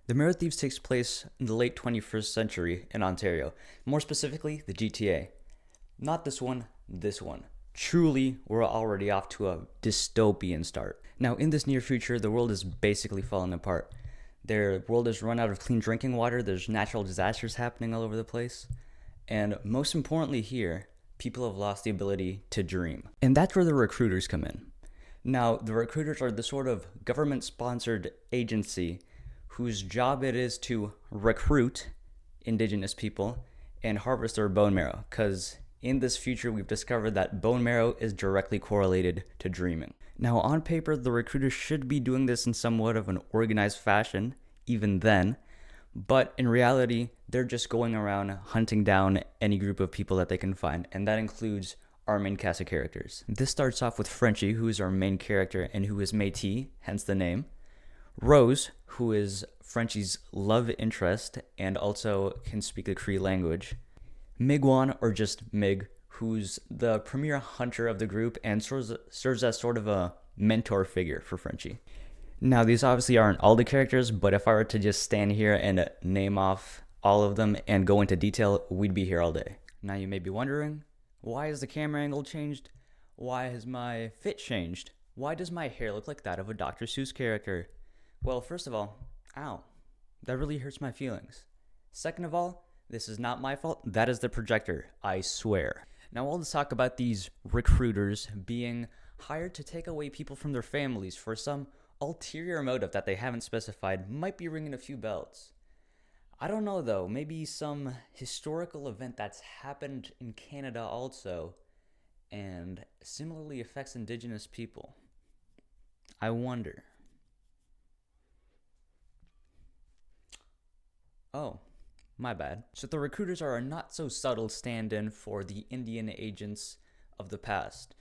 The Marrow Thieves takes place in the late 21st century in Ontario, more specifically the GTA. Not this one, this one. Truly, we're already off to a dystopian start. Now, in this near future, the world is basically falling apart. Their world has run out of clean drinking water, there's natural disasters happening all over the place, and most importantly here, people have lost the ability to dream. And that's where the recruiters come in. Now, the recruiters are the sort of government-sponsored agency whose job it is to recruit indigenous people and harvest their bone marrow, because in this future we've discovered that bone marrow is directly correlated to dreaming. Now, on paper, the recruiters should be doing this in somewhat of an organized fashion, even then, but in reality, they're just going around hunting down any group of people that they can find, and that includes our main cast of characters. This starts off with Frenchie, who is our main character and who is Métis, hence the name. Rose, who is Frenchie's love interest and also can speak the Cree language. Migwan, or just Mig, who's the premier hunter of the group and serves as sort of a mentor figure for Frenchie. Now, these obviously aren't all the characters, but if I were to just stand here and name off all of them and go into detail, we'd be here all day. Now, you may be wondering, why has the camera angle changed? Why has my fit changed? Why does my hair look like that of a Dr. Seuss character? Well, first of all, ow, that really hurts my feelings. Second of all, this is not my fault, that is the projector, I swear. Now, all this talk about these recruiters being hired to take away people from their families for some ulterior motive that they haven't specified might be ringing a few bells. I don't know though, maybe some historical event that's happened in Canada also and similarly affects Indigenous people. I wonder. Oh, my bad. So the recruiters are a not so subtle stand-in for the Indian agents of the past.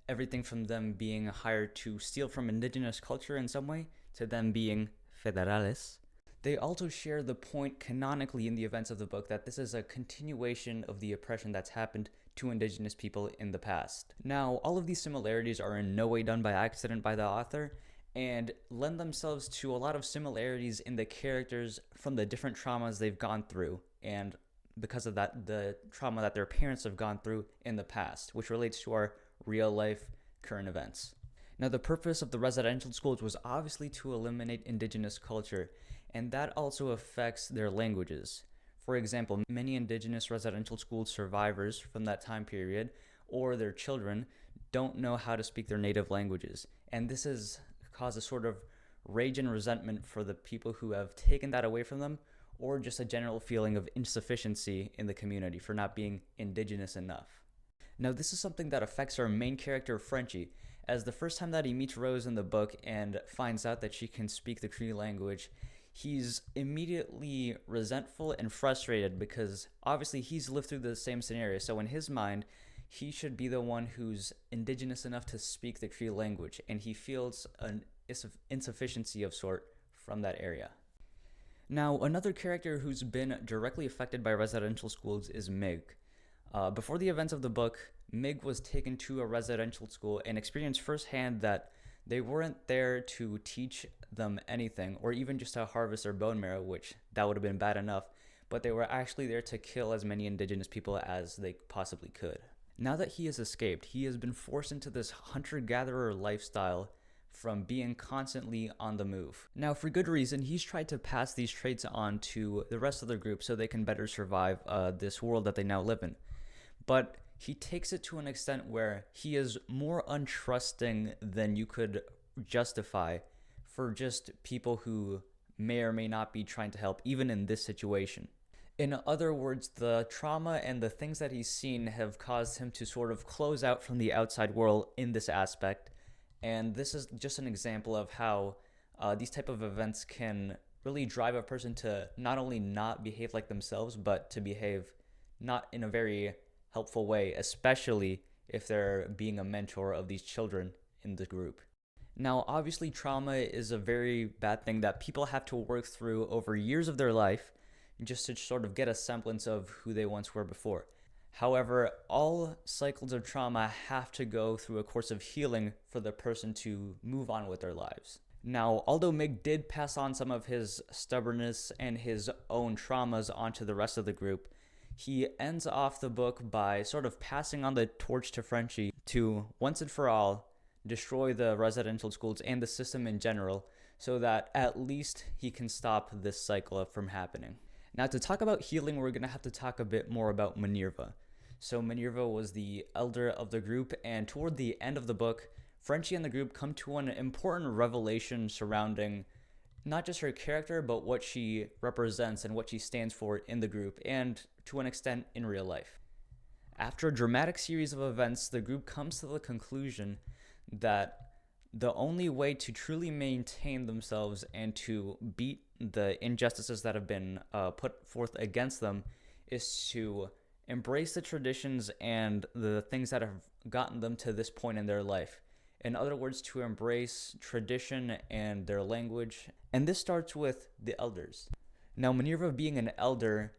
Everything from them being hired to steal from indigenous culture in some way, to them being federales. They also share the point canonically in the events of the book that this is a continuation of the oppression that's happened to indigenous people in the past. Now, all of these similarities are in no way done by accident by the author, and lend themselves to a lot of similarities in the characters from the different traumas they've gone through, and because of that, the trauma that their parents have gone through in the past, which relates to our real-life current events. Now, the purpose of the residential schools was obviously to eliminate indigenous culture, and that also affects their languages. For example, many indigenous residential school survivors from that time period, or their children, don't know how to speak their native languages, and this has caused a sort of rage and resentment for the people who have taken that away from them, or just a general feeling of insufficiency in the community for not being indigenous enough. Now, this is something that affects our main character, Frenchie, as the first time that he meets Rose in the book and finds out that she can speak the Cree language, he's immediately resentful and frustrated because obviously he's lived through the same scenario, so in his mind, he should be the one who's indigenous enough to speak the Cree language, and he feels an insufficiency of sort from that area. Now, another character who's been directly affected by residential schools is Mig. Before the events of the book, Mig was taken to a residential school and experienced firsthand that they weren't there to teach them anything, or even just to harvest their bone marrow, which that would have been bad enough, but they were actually there to kill as many indigenous people as they possibly could. Now that he has escaped, he has been forced into this hunter-gatherer lifestyle from being constantly on the move. Now, for good reason, he's tried to pass these traits on to the rest of the group so they can better survive this world that they now live in. But he takes it to an extent where he is more untrusting than you could justify for just people who may or may not be trying to help, even in this situation. In other words, the trauma and the things that he's seen have caused him to sort of close out from the outside world in this aspect, and this is just an example of how these type of events can really drive a person to not only not behave like themselves, but to behave not in a very helpful way, especially if they're being a mentor of these children in the group. Now, obviously, trauma is a very bad thing that people have to work through over years of their life just to sort of get a semblance of who they once were before. However, all cycles of trauma have to go through a course of healing for the person to move on with their lives. Now, although Mig did pass on some of his stubbornness and his own traumas onto the rest of the group, he ends off the book by sort of passing on the torch to Frenchie to, once and for all, destroy the residential schools and the system in general, so that at least he can stop this cycle from happening. Now, to talk about healing, we're going to have to talk a bit more about Minerva. So Minerva was the elder of the group, and toward the end of the book, Frenchie and the group come to an important revelation surrounding not just her character, but what she represents and what she stands for in the group, and to an extent in real life. After a dramatic series of events, the group comes to the conclusion that the only way to truly maintain themselves and to beat the injustices that have been put forth against them is to embrace the traditions and the things that have gotten them to this point in their life. In other words, to embrace tradition and their language. And this starts with the elders. Now, Minerva, being an elder,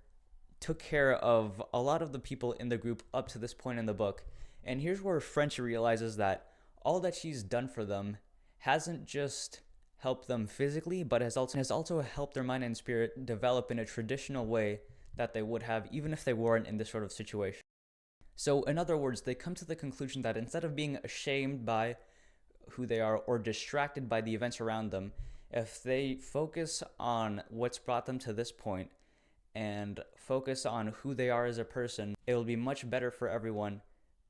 took care of a lot of the people in the group up to this point in the book. And here's where Frenchie realizes that all that she's done for them hasn't just helped them physically, but has also helped their mind and spirit develop in a traditional way that they would have even if they weren't in this sort of situation. So in other words, they come to the conclusion that instead of being ashamed by who they are or distracted by the events around them, if they focus on what's brought them to this point and focus on who they are as a person, it will be much better for everyone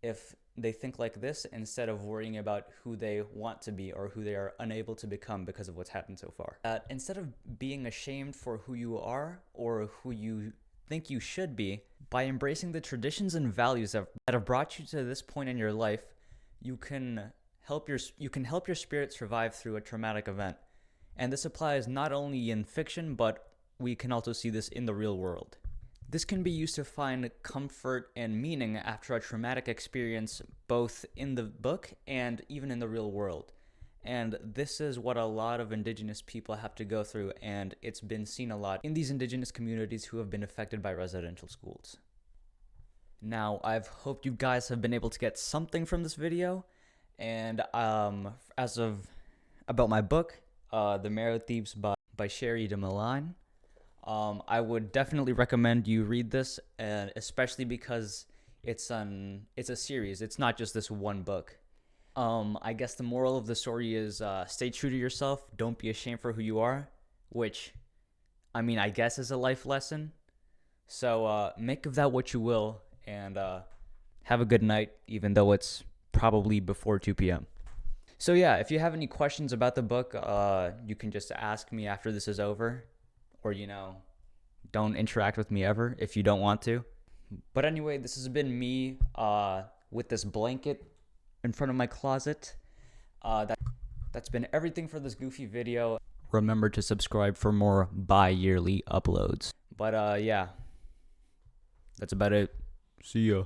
if they think like this instead of worrying about who they want to be or who they are unable to become because of what's happened so far. Instead of being ashamed for who you are or who you think you should be, by embracing the traditions and values that have brought you to this point in your life, you can help your spirit survive through a traumatic event. And this applies not only in fiction, but we can also see this in the real world. This can be used to find comfort and meaning after a traumatic experience, both in the book and even in the real world. And this is what a lot of Indigenous people have to go through, and it's been seen a lot in these Indigenous communities who have been affected by residential schools. Now, I've hoped you guys have been able to get something from this video, and about my book, The Marrow Thieves by Cheire Dimane, I would definitely recommend you read this, and especially because it's a series. It's not just this one book. I guess the moral of the story is stay true to yourself. Don't be ashamed for who you are, which, I mean, I guess is a life lesson. So make of that what you will, and have a good night, even though it's probably before 2 p.m. So yeah, if you have any questions about the book, you can just ask me after this is over. Or, don't interact with me ever if you don't want to. But anyway, this has been me with this blanket in front of my closet. That's been everything for this goofy video. Remember to subscribe for more bi-yearly uploads. But yeah, that's about it. See ya.